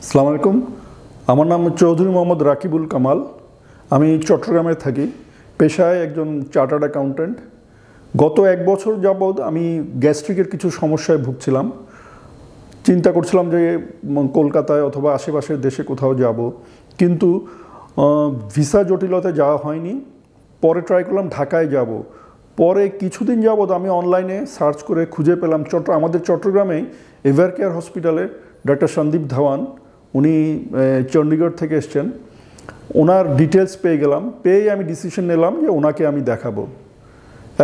আসসালামু আলাইকুম। আমার নাম চৌধুরী মোহাম্মদ রাকিবুল কামাল। আমি চট্টগ্রামে থাকি, পেশায় একজন চার্টার্ড অ্যাকাউন্ট্যান্ট। গত 1 বছর যাবৎ আমি গ্যাস্ট্রিকের কিছু সমস্যায় ভুগছিলাম। চিন্তা করছিলাম যে কলকাতায় অথবা আশেপাশের দেশে কোথাও যাব, কিন্তু ভিসা জটিলতায় যাওয়া হয়নি। পরে ট্রাই করলাম ঢাকায় যাব। পরে কিছুদিন যাবৎ আমি অনলাইনে সার্চ করে খুঁজে পেলাম আমাদের চট্টগ্রামে এভার কেয়ার হসপিটালে ডক্টর সন্দীপ ধাওয়ান, উনি চণ্ডীগড় থেকে এসছেন। ওনার ডিটেলস পেয়ে গেলাম, পেয়ে আমি ডিসিশন নিলাম যে ওনাকে আমি দেখাবো,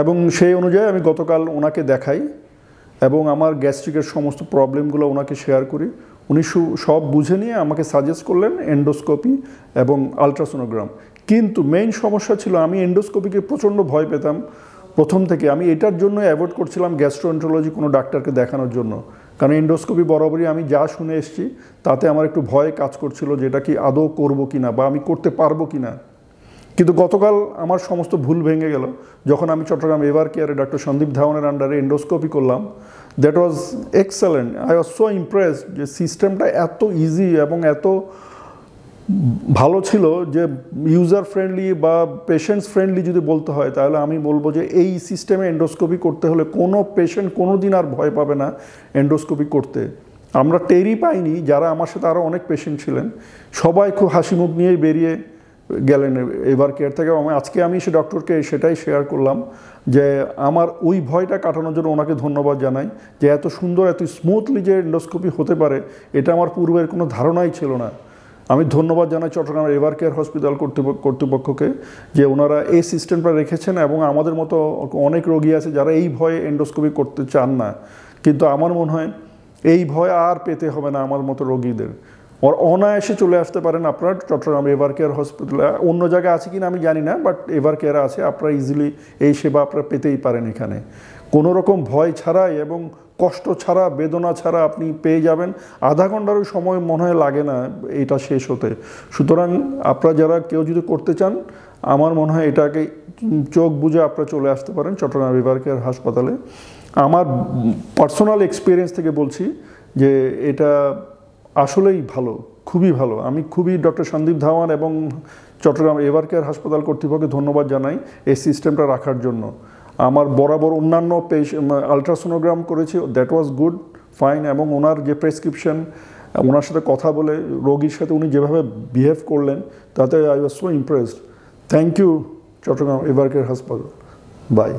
এবং সেই অনুযায়ী আমি গতকাল ওনাকে দেখাই এবং আমার গ্যাস্ট্রিকের সমস্ত প্রবলেমগুলো ওনাকে শেয়ার করি। উনি সব বুঝে নিয়ে আমাকে সাজেস্ট করলেন এন্ডোস্কোপি এবং আলট্রাসোনোগ্রাম। কিন্তু মেইন সমস্যা ছিল, আমি এন্ডোস্কোপিকে প্রচণ্ড ভয় পেতাম প্রথম থেকে। আমি এটার জন্য অ্যাভয়েড করছিলাম গ্যাস্ট্রোএন্টারোলজি কোনো ডাক্তারকে দেখানোর জন্য, কারণ এন্ডোস্কোপি বরাবরই আমি যা শুনে এসেছি তাতে আমার একটু ভয় কাজ করছিল যে এটা কি আদৌ করবো কি না বা আমি করতে পারবো কি না। কিন্তু গতকাল আমার সমস্ত ভুল ভেঙে গেল যখন আমি চট্টগ্রাম এভার কেয়ারে ডক্টর সন্দীপ ধাওয়ানের আন্ডারে এন্ডোস্কোপি করলাম। That was excellent. I was so impressed যে সিস্টেমটা এত ইজি এবং এত ভালো ছিল যে ইউজার ফ্রেন্ডলি বা পেশেন্টস ফ্রেন্ডলি যদি বলতে হয় তাহলে আমি বলবো যে এই সিস্টেমে এন্ডোস্কোপি করতে হলে কোনো পেশেন্ট কোনো দিন আর ভয় পাবে না এন্ডোস্কোপি করতে। আমরা টেরই পাইনি, যারা আমার সাথে আরও অনেক পেশেন্ট ছিলেন সবাই খুব হাসি মুখ নিয়েই বেরিয়ে গেলেন এভার কেয়ার থেকে। আজকে আমি সে ডক্টরকে সেটাই শেয়ার করলাম যে আমার ওই ভয়টা কাটানোর জন্য ওনাকে ধন্যবাদ জানাই, যে এত সুন্দর এত স্মুথলি যে এন্ডোস্কোপি হতে পারে এটা আমার পূর্বের কোনো ধারণাই ছিল না। আমি ধন্যবাদ জানাই চট্টগ্রামের এভার কেয়ার হসপিটাল কর্তৃপক্ষকে যে ওনারা এই সিস্টেমটা রেখেছেন, এবং আমাদের মতো অনেক রোগী আছে যারা এই ভয়ে এন্ডোস্কোপি করতে চান না। কিন্তু আমার মনে হয় এই ভয় আর পেতে হবে না আমার মতো রোগীদের। অনায়াসে চলে আসতে পারেন আপনার চট্টগ্রাম এভার কেয়ার হসপিটালে। অন্য জায়গায় আছে কিনা আমি জানি না, বাট এভার কেয়ার আছে, আপনারা ইজিলি এই সেবা আপনারা পেতেই পারেন এখানে। কোনো রকম ভয় ছাড়াই এবং কষ্ট ছাড়া, বেদনা ছাড়া আপনি পেয়ে যাবেন। আধা ঘন্টারও সময় মনে হয় লাগে না এটা শেষ হতে। সুতরাং আপনারা যারা কেউ যদি করতে চান, আমার মনে হয় এটাকে চোখ বুঝে আপনারা চলে আসতে পারেন চট্টগ্রাম এভার কেয়ার হাসপাতালে। আমার পার্সোনাল এক্সপিরিয়েন্স থেকে বলছি যে এটা আসলেই ভালো, খুবই ভালো। আমি খুবই ডক্টর সন্দীপ ধাওয়ান এবং চট্টগ্রাম এভার কেয়ার হাসপাতাল কর্তৃপক্ষকে ধন্যবাদ জানাই এই সিস্টেমটা রাখার জন্য। আমার বরাবর অন্যান্য আলট্রাসোনোগ্রাম করেছি, দ্যাট ওয়াজ গুড, ফাইন। এবং ওনার যে প্রেসক্রিপশন, ওনার সাথে কথা বলে রোগীর সাথে উনি যেভাবে বিহেভ করলেন তাতে I was so impressed. Thank you Chittagong Evercare hospital. By.